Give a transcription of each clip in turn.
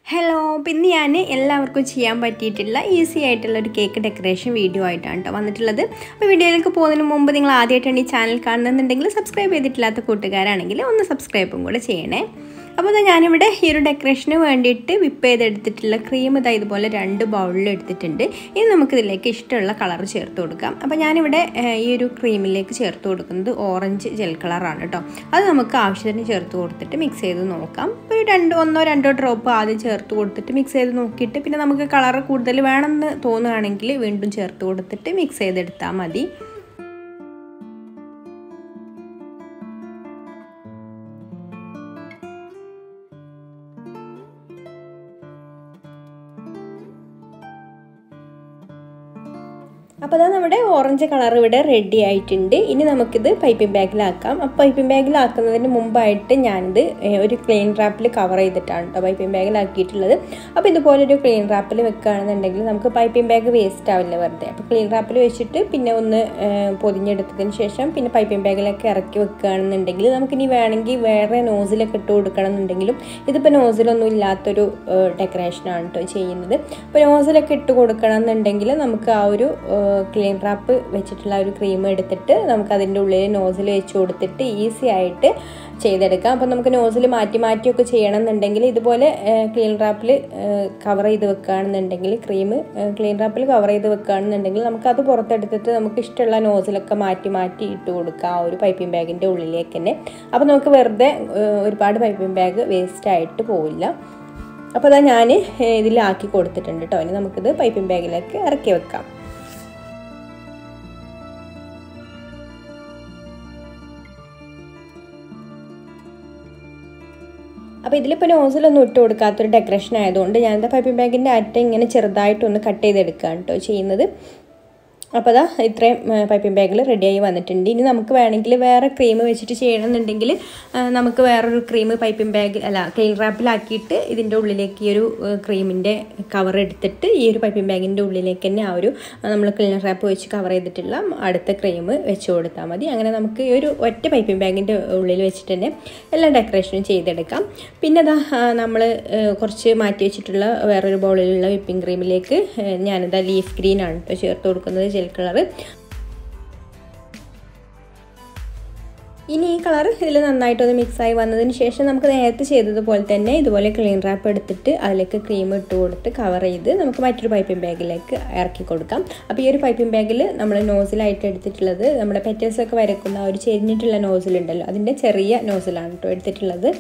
Hello, pinni yane എല്ലാവർക്കും ചെയ്യാൻ പറ്റിയിട്ടുള്ള ഈസി ആയിട്ടുള്ള ഒരു കേക്ക് ഡെക്കറേഷൻ വീഡിയോ ആയിട്ടാണ് ട്ടോ വന്നിട്ടുള്ളത്. അപ്പോൾ വീഡിയോയിലേക്ക് പോകുന്നതിന് മുമ്പ് നിങ്ങൾ ആദ്യമായിട്ടാണ് ഈ ചാനൽ കാണുന്നുണ്ടെങ്കിൽ സബ്സ്ക്രൈബ് ചെയ്തിട്ടില്ലാത്ത കൂട്ടുകാരാണെങ്കിൽ ഒന്ന് സബ്സ്ക്രൈബും കൂടെ ചെയ്യണേ. അപ്പോൾ ഞാനിവിടെ ഈ ഒരു ഡെക്കറേഷന് വേണ്ടിയിട്ട് വിപ്പ് ചെയ്തെടുത്തിട്ടുള്ള ക്രീം ഇതുപോലെ 2 ബൗളിൽ എടുത്തിട്ടുണ്ട്. ഇനി നമുക്കിതിലേക്ക് ഇഷ്ടമുള്ള കളർ ചേർത്ത് കൊടുക്കാം. അപ്പോൾ ഞാനിവിടെ ഈ ഒരു ക്രീമിലേക്ക് ചേർത്ത് കൊടുക്കുന്നത് ഓറഞ്ച് ജെൽ കളറാണ് കേട്ടോ. അത് നമുക്ക് ആവശ്യത്തിന് ചേർത്ത് കൊടുത്തിട്ട് മിക്സ് ചെയ്ത് നോക്കാം. ഒരു 1-2 ഡ്രോപ്പ് ആദ്യം ചേർത്ത് കൊടുത്തിട്ട് മിക്സ് ചെയ്ത് നോക്കിയിട്ട് പിന്നെ നമുക്ക് കളർ കൂടുതൽ വേണമെന്ന് തോന്നുകയാണെങ്കിൽ വീണ്ടും ചേർത്ത് കൊടുത്തിട്ട് മിക്സ് ചെയ്തെടുത്താൽ മതി. അപ്പോൾ നമ്മുടെ ഓറഞ്ച് കളർ ഇവിടെ റെഡി ആയിട്ടുണ്ട്. ഇനി നമുക്കിത് പൈപ്പിംഗ് ബാഗിലാക്കാം. അപ്പോൾ പൈപ്പിംഗ് ബാഗിലാക്കുന്നതിന് മുമ്പായിട്ട് ഞാനിത് ഒരു ക്ലീൻ റാപ്പിൽ കവർ ചെയ്തിട്ടാണ് കേട്ടോ പൈപ്പിംഗ് ബാഗിലാക്കിയിട്ടുള്ളത്. അപ്പോൾ ഇതുപോലൊരു ക്ലീൻ റാപ്പിൽ വെക്കുകയാണെന്നുണ്ടെങ്കിൽ നമുക്ക് പൈപ്പിംഗ് ബാഗ് വേസ്റ്റ് ആവില്ല വെറുതെ. അപ്പോൾ ക്ലീൻ റാപ്പിൽ വെച്ചിട്ട് പിന്നെ ഒന്ന് പൊതിഞ്ഞെടുത്തതിന് ശേഷം പിന്നെ പൈപ്പിംഗ് ബാഗിലൊക്കെ ഇറക്കി വെക്കുകയാണെന്നുണ്ടെങ്കിൽ നമുക്കിനി വേണമെങ്കിൽ വേറെ നോസിലൊക്കെ ഇട്ട് കൊടുക്കണം എന്നുണ്ടെങ്കിലും ഇതിപ്പോൾ നോസിലൊന്നും ഇല്ലാത്തൊരു ഡെക്കറേഷനാണ് കേട്ടോ ചെയ്യുന്നത്. അപ്പോൾ നോസിലൊക്കെ ഇട്ട് കൊടുക്കണം എന്നുണ്ടെങ്കിൽ നമുക്ക് ആ ഒരു ക്ലീൻ റാപ്പ് വെച്ചിട്ടുള്ള ഒരു ക്രീം എടുത്തിട്ട് നമുക്ക് അതിൻ്റെ ഉള്ളിൽ നോസിൽ വെച്ച് കൊടുത്തിട്ട് ഈസി ആയിട്ട് ചെയ്തെടുക്കാം. അപ്പോൾ നമുക്ക് നോസിൽ മാറ്റിയൊക്കെ ചെയ്യണമെന്നുണ്ടെങ്കിൽ ഇതുപോലെ ക്ലീൻ റാപ്പിൽ കവർ ചെയ്ത് വെക്കുകയാണെന്നുണ്ടെങ്കിൽ ക്ലീൻ റാപ്പിൽ കവർ ചെയ്ത് വെക്കുകയാണെന്നുണ്ടെങ്കിൽ നമുക്കത് പുറത്തെടുത്തിട്ട് നമുക്ക് ഇഷ്ടമുള്ള നോസിലൊക്കെ മാറ്റി ഇട്ട് കൊടുക്കാം ആ ഒരു പൈപ്പിംഗ് ബാഗിൻ്റെ ഉള്ളിലേക്ക് തന്നെ. അപ്പോൾ നമുക്ക് വെറുതെ ഒരുപാട് പൈപ്പിംഗ് ബാഗ് വേസ്റ്റ് ആയിട്ട് പോവില്ല. അപ്പോൾ ഞാൻ ഇതിലാക്കി കൊടുത്തിട്ടുണ്ട് കേട്ടോ. ഇനി നമുക്കിത് പൈപ്പിംഗ് ബാഗിലേക്ക് ഇറക്കി വെക്കാം. അപ്പോൾ ഇതിലിപ്പോൾ നോസിലൊന്നും ഇട്ട് കൊടുക്കാത്തൊരു ഡെക്കറേഷൻ ആയതുകൊണ്ട് ഞാനെന്താ പൈപ്പിംഗ് ബാഗിൻ്റെ അറ്റം ഇങ്ങനെ ചെറുതായിട്ടൊന്ന് കട്ട് ചെയ്തെടുക്കുകയാണ് കേട്ടോ ചെയ്യുന്നത്. അപ്പോൾ ഇത്രയും പൈപ്പിംഗ് ബാഗിൽ റെഡിയായി വന്നിട്ടുണ്ട്. ഇനി നമുക്ക് വേണമെങ്കിൽ വേറെ ക്രീം വെച്ചിട്ട് ചെയ്യണമെന്നുണ്ടെങ്കിൽ നമുക്ക് വേറൊരു ക്രീം പൈപ്പിംഗ് ബാഗ് ക്ലീൻ റാപ്പിലാക്കിയിട്ട് ഇതിൻ്റെ ഉള്ളിലേക്ക് ഈ ഒരു ക്രീമിൻ്റെ കവർ എടുത്തിട്ട് ഈ ഒരു പൈപ്പിംഗ് ബാഗിൻ്റെ ഉള്ളിലേക്ക് തന്നെ ആ ഒരു നമ്മൾ ക്ലീൻ റാപ്പ് വെച്ച് കവർ ചെയ്തിട്ടുള്ള അടുത്ത ക്രീം വെച്ച് കൊടുത്താൽ മതി. അങ്ങനെ നമുക്ക് ഈ ഒരു ഒറ്റ പൈപ്പിംഗ് ബാഗിൻ്റെ ഉള്ളിൽ വെച്ചിട്ട് തന്നെ എല്ലാ ഡെക്കറേഷനും ചെയ്തെടുക്കാം. പിന്നെ നമ്മൾ കുറച്ച് മാറ്റി വെച്ചിട്ടുള്ള വേറൊരു ബൗളിലുള്ള വിപ്പിംഗ് ക്രീമിലേക്ക് ഞാനിതാ ലീഫ് ഗ്രീൻ ആണ് കേട്ടോ ചേർത്ത് കൊടുക്കുന്നത്, ജെൽ കളർ. ഇനി ഈ കളർ ഇതിൽ നന്നായിട്ടൊന്ന് മിക്സായി വന്നതിന് ശേഷം നമുക്ക് നേരത്തെ ചെയ്തതുപോലെ തന്നെ ഇതുപോലെ ക്ലീൻ റാപ്പ് എടുത്തിട്ട് അതിലേക്ക് ക്രീം ഇട്ട് കൊടുത്ത് കവർ ചെയ്ത് നമുക്ക് മറ്റൊരു പൈപ്പിംഗ് ബാഗിലേക്ക് ഇറക്കി കൊടുക്കാം. അപ്പോൾ ഈ ഒരു പൈപ്പിംഗ് ബാഗിൽ നമ്മൾ നോസിലായിട്ട് എടുത്തിട്ടുള്ളത് നമ്മുടെ പെറ്റൽസൊക്കെ വരക്കുന്ന ഒരു ചെരിഞ്ഞിട്ടുള്ള നോസിലുണ്ടല്ലോ, അതിൻ്റെ ചെറിയ നോസിലാണ് കേട്ടോ എടുത്തിട്ടുള്ളത്.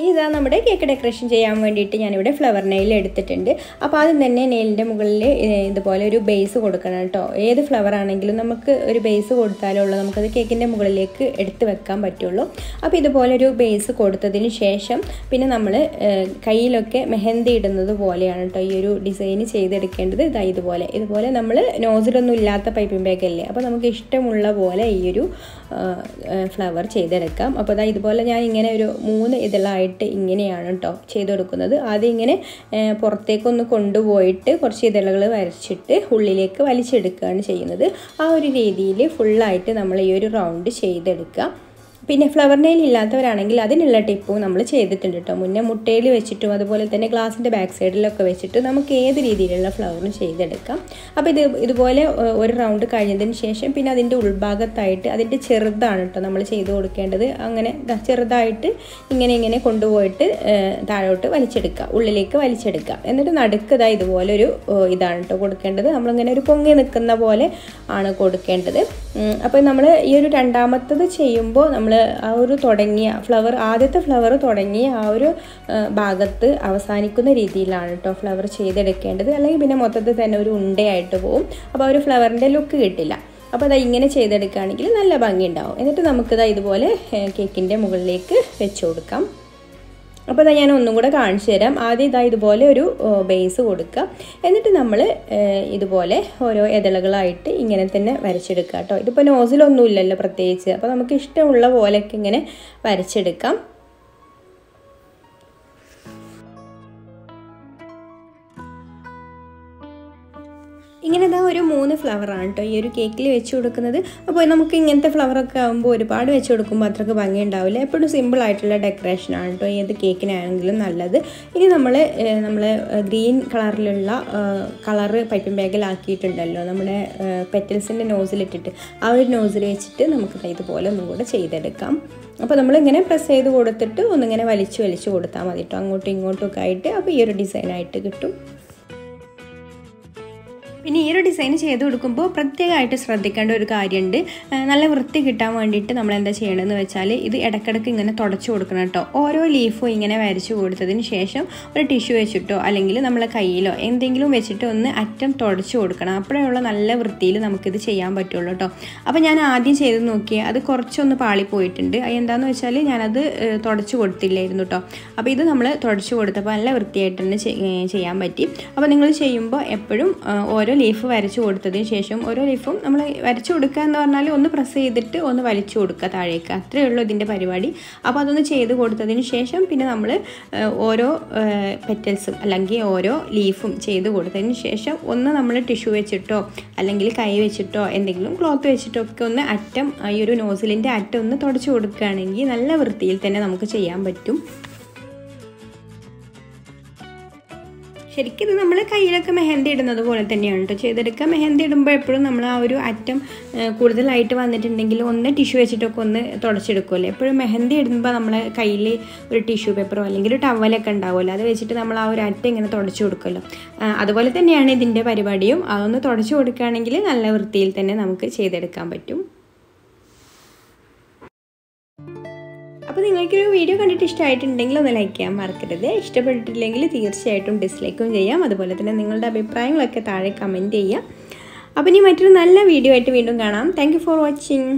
ഇതാ നമ്മുടെ കേക്ക് ഡെക്കറേഷൻ ചെയ്യാൻ വേണ്ടിയിട്ട് ഞാനിവിടെ ഫ്ലവർ നെയിൽ എടുത്തിട്ടുണ്ട്. അപ്പോൾ ആദ്യം തന്നെ നെയിലിൻ്റെ മുകളിൽ ഇതുപോലെ ഒരു ബേസ് കൊടുക്കണം കേട്ടോ. ഏത് ഫ്ലവർ ആണെങ്കിലും നമുക്ക് ഒരു ബേസ് കൊടുത്താലുള്ളൂ നമുക്കത് കേക്കിൻ്റെ മുകളിലേക്ക് എടുത്ത് വെക്കാൻ പറ്റുള്ളൂ. അപ്പോൾ ഇതുപോലെ ഒരു ബേസ് കൊടുത്തതിന് ശേഷം പിന്നെ നമ്മൾ കയ്യിലൊക്കെ മെഹന്തി ഇടുന്നത് പോലെയാണ് കേട്ടോ ഈ ഒരു ഡിസൈൻ ചെയ്തെടുക്കേണ്ടത്. ഇതുപോലെ നമ്മൾ നോസിലൊന്നും ഇല്ലാത്ത പൈപ്പിംഗ് ബാഗല്ലേ, അപ്പോൾ നമുക്ക് ഇഷ്ടമുള്ള പോലെ ഈ ഒരു ഫ്ലവർ ചെയ്തെടുക്കാം. അപ്പോൾ ഇതുപോലെ ഞാൻ ഇങ്ങനെ ഒരു 3 ഇതളായിട്ട് ഇങ്ങനെയാണ് കേട്ടോ ചെയ്ത് കൊടുക്കുന്നത്. ആദ്യം ഇങ്ങനെ പുറത്തേക്കൊന്ന് കൊണ്ടുപോയിട്ട് കുറച്ച് ഇതളുകൾ വരച്ചിട്ട് ഉള്ളിലേക്ക് വലിച്ചെടുക്കുകയാണ് ചെയ്യുന്നത്. ആ ഒരു രീതിയിൽ ഫുള്ളായിട്ട് നമ്മൾ ഈ ഒരു റൗണ്ട് ചെയ്തെടുക്കുക. പിന്നെ ഫ്ലവർ നെയിൽ ഇല്ലാത്തവരാണെങ്കിൽ അതിനുള്ള ടിപ്പും നമ്മൾ ചെയ്തിട്ടുണ്ട് കേട്ടോ മുന്നേ. മുട്ടയിൽ വെച്ചിട്ടും അതുപോലെ തന്നെ ഗ്ലാസിൻ്റെ ബാക്ക് സൈഡിലൊക്കെ വെച്ചിട്ട് നമുക്ക് ഏത് രീതിയിലുള്ള ഫ്ലവറും ചെയ്തെടുക്കാം. അപ്പോൾ ഇതുപോലെ ഒരു റൗണ്ട് കഴിഞ്ഞതിന് ശേഷം പിന്നെ അതിൻ്റെ ഉൾഭാഗത്തായിട്ട് അതിൻ്റെ ചെറുതാണ് കേട്ടോ നമ്മൾ ചെയ്ത് കൊടുക്കേണ്ടത്. അങ്ങനെ ചെറുതായിട്ട് ഇങ്ങനെ കൊണ്ടുപോയിട്ട് താഴോട്ട് വലിച്ചെടുക്കുക, ഉള്ളിലേക്ക് വലിച്ചെടുക്കുക. എന്നിട്ട് നടുക്ക് ഇതുപോലൊരു ഇതാണ് കേട്ടോ കൊടുക്കേണ്ടത്. നമ്മളിങ്ങനെ ഒരു പൊങ്ങി നിൽക്കുന്ന പോലെ ആണ് കൊടുക്കേണ്ടത്. അപ്പോൾ നമ്മൾ ഈ ഒരു രണ്ടാമത്തത് ചെയ്യുമ്പോൾ നമ്മൾ ആ ഒരു തുടങ്ങിയ ആദ്യത്തെ ഫ്ലവർ തുടങ്ങിയ ആ ഒരു ഭാഗത്ത് അവസാനിക്കുന്ന രീതിയിലാണ് കേട്ടോ ഫ്ലവർ ചെയ്തെടുക്കേണ്ടത്. അല്ലെങ്കിൽ പിന്നെ മൊത്തത്തിൽ തന്നെ ഒരു ഉണ്ടയായിട്ട് പോകും. അപ്പോൾ ഒരു ഫ്ലവറിൻ്റെ ലുക്ക് കിട്ടില്ല. അപ്പോൾ ഇങ്ങനെ ചെയ്തെടുക്കുകയാണെങ്കിൽ നല്ല ഭംഗി ഉണ്ടാവും. എന്നിട്ട് നമുക്ക് ഇതുപോലെ കേക്കിൻ്റെ മുകളിലേക്ക് വെച്ച് കൊടുക്കാം. അപ്പോൾ ഞാൻ ഒന്നും കൂടെ കാണിച്ചു തരാം. ആദ്യം ഇതുപോലെ ഒരു ബേസ് കൊടുക്കുക. എന്നിട്ട് നമ്മൾ ഇതുപോലെ ഓരോ ഇതളുകളായിട്ട് ഇങ്ങനെ തന്നെ വരച്ചെടുക്കുക കേട്ടോ. ഇതിപ്പോൾ നോസിലൊന്നും ഇല്ലല്ലോ പ്രത്യേകിച്ച്, അപ്പോൾ നമുക്ക് ഇഷ്ടമുള്ള പോലെയൊക്കെ ഇങ്ങനെ വരച്ചെടുക്കാം. ഇങ്ങനെ ഇതാ ഒരു 3 ഫ്ലവറാണ് കേട്ടോ ഈ ഒരു കേക്കിൽ വെച്ച് കൊടുക്കുന്നത്. അപ്പോൾ നമുക്ക് ഇങ്ങനത്തെ ഫ്ലവറൊക്കെ ആകുമ്പോൾ ഒരുപാട് വെച്ച് കൊടുക്കുമ്പോൾ അത്രയ്ക്ക് ഭംഗി ഉണ്ടാവില്ല. എപ്പോഴും സിമ്പിളായിട്ടുള്ള ഡെക്കറേഷനാണ് കേട്ടോ ഏത് കേക്കിനാണെങ്കിലും നല്ലത്. ഇനി നമ്മൾ ഗ്രീൻ കളറിലുള്ള കളറ് പൈപ്പിംഗ് ബാഗിലാക്കിയിട്ടുണ്ടല്ലോ നമ്മുടെ പെറ്റൽസിൻ്റെ നോസിലിട്ടിട്ട് ആ ഒരു നോസിൽ വെച്ചിട്ട് നമുക്ക് ഇതുപോലെ ഒന്നും കൂടെ ചെയ്തെടുക്കാം. അപ്പോൾ നമ്മളിങ്ങനെ പ്രസ് ചെയ്ത് കൊടുത്തിട്ട് ഒന്നിങ്ങനെ വലിച്ചു കൊടുത്താൽ മതി കേട്ടോ അങ്ങോട്ടും ഇങ്ങോട്ടും ഒക്കെ ആയിട്ട്. അപ്പോൾ ഈ ഒരു ഡിസൈനായിട്ട് കിട്ടും. പിന്നെ ഈ ഒരു ഡിസൈൻ ചെയ്ത് കൊടുക്കുമ്പോൾ പ്രത്യേകമായിട്ട് ശ്രദ്ധിക്കേണ്ട ഒരു കാര്യമുണ്ട്. നല്ല വൃത്തി കിട്ടാൻ വേണ്ടിയിട്ട് നമ്മൾ എന്താ ചെയ്യണമെന്ന് വെച്ചാൽ ഇത് ഇടയ്ക്കിടയ്ക്ക് ഇങ്ങനെ തുടച്ച് കൊടുക്കണം കേട്ടോ. ഓരോ ലീഫും ഇങ്ങനെ വരച്ച് കൊടുത്തതിന് ശേഷം ഒരു ടിഷ്യൂ വെച്ചിട്ടോ അല്ലെങ്കിൽ നമ്മളെ കയ്യിലോ എന്തെങ്കിലും വെച്ചിട്ട് ഒന്ന് അറ്റം തുടച്ച് കൊടുക്കണം. അപ്പോഴുള്ള നല്ല വൃത്തിയിൽ നമുക്കിത് ചെയ്യാൻ പറ്റുള്ളൂ കേട്ടോ. അപ്പോൾ ഞാൻ ആദ്യം ചെയ്ത് നോക്കിയാൽ അത് കുറച്ചൊന്ന് പാളിപ്പോയിട്ടുണ്ട്. എന്താണെന്ന് വെച്ചാൽ ഞാനത് തുടച്ച് കൊടുത്തില്ലായിരുന്നു കേട്ടോ. അപ്പോൾ ഇത് നമ്മൾ തുടച്ച് കൊടുത്തപ്പോൾ നല്ല വൃത്തിയായിട്ട് തന്നെ ചെയ്യാൻ പറ്റി. അപ്പോൾ നിങ്ങൾ ചെയ്യുമ്പോൾ എപ്പോഴും ഓരോ ലീഫ് വരച്ച് കൊടുത്തതിന് ശേഷം ഓരോ ലീഫും നമ്മൾ വരച്ച് കൊടുക്കുക എന്ന് പറഞ്ഞാൽ ഒന്ന് പ്രസ് ചെയ്തിട്ട് ഒന്ന് വലിച്ചു കൊടുക്കുക താഴേക്ക്. അത്രയേ ഉള്ളൂ ഇതിൻ്റെ പരിപാടി. അപ്പോൾ അതൊന്ന് ചെയ്ത് കൊടുത്തതിന് ശേഷം പിന്നെ നമ്മൾ ഓരോ പെറ്റൽസും അല്ലെങ്കിൽ ഓരോ ലീഫും ചെയ്ത് കൊടുത്തതിന് ശേഷം ഒന്ന് നമ്മൾ ടിഷ്യൂ വെച്ചിട്ടോ അല്ലെങ്കിൽ കൈ വെച്ചിട്ടോ എന്തെങ്കിലും ക്ലോത്ത് വെച്ചിട്ടോ ഒക്കെ ഒന്ന് അറ്റം ഈ ഒരു നോസിലിൻ്റെ അറ്റം ഒന്ന് തുടച്ച് കൊടുക്കുകയാണെങ്കിൽ നല്ല വൃത്തിയിൽ തന്നെ നമുക്ക് ചെയ്യാൻ പറ്റും. ശരിക്കും ഇത് നമ്മൾ കയ്യിലൊക്കെ മെഹന്തി ഇടുന്നത് പോലെ തന്നെയാണ് കേട്ടോ ചെയ്തെടുക്കുക. മെഹന്തി ഇടുമ്പോൾ എപ്പോഴും നമ്മൾ ആ ഒരു അറ്റം കൂടുതലായിട്ട് വന്നിട്ടുണ്ടെങ്കിൽ ഒന്ന് ടിഷ്യൂ വെച്ചിട്ടൊക്കെ ഒന്ന് തുടച്ചെടുക്കുമല്ലോ. എപ്പോഴും മെഹന്തി ഇടുമ്പോൾ നമ്മളെ കയ്യിൽ ഒരു ടിഷ്യൂ പേപ്പറോ അല്ലെങ്കിൽ ഒരു ടവലൊക്കെ ഉണ്ടാവുമല്ലോ, അത് വെച്ചിട്ട് നമ്മൾ ആ ഒരു അറ്റം ഇങ്ങനെ തുടച്ചു കൊടുക്കുമല്ലോ. അതുപോലെ തന്നെയാണ് ഇതിൻ്റെ പരിപാടിയും. അതൊന്ന് തുടച്ചു കൊടുക്കുകയാണെങ്കിൽ നല്ല വൃത്തിയിൽ തന്നെ നമുക്ക് ചെയ്തെടുക്കാൻ പറ്റും. അപ്പോൾ നിങ്ങൾക്കൊരു വീഡിയോ കണ്ടിട്ട് ഇഷ്ടമായിട്ടുണ്ടെങ്കിൽ ഒന്ന് ലൈക്ക് ചെയ്യാൻ മറക്കരുത്. ഇഷ്ടപ്പെട്ടിട്ടില്ലെങ്കിൽ തീർച്ചയായിട്ടും ഡിസ്ലൈക്കും ചെയ്യാം. അതുപോലെ തന്നെ നിങ്ങളുടെ അഭിപ്രായങ്ങളൊക്കെ താഴെ കമൻറ്റ് ചെയ്യാം. അപ്പോൾ ഇനി മറ്റൊരു നല്ല വീഡിയോ ആയിട്ട് വീണ്ടും കാണാം. Thank you for watching.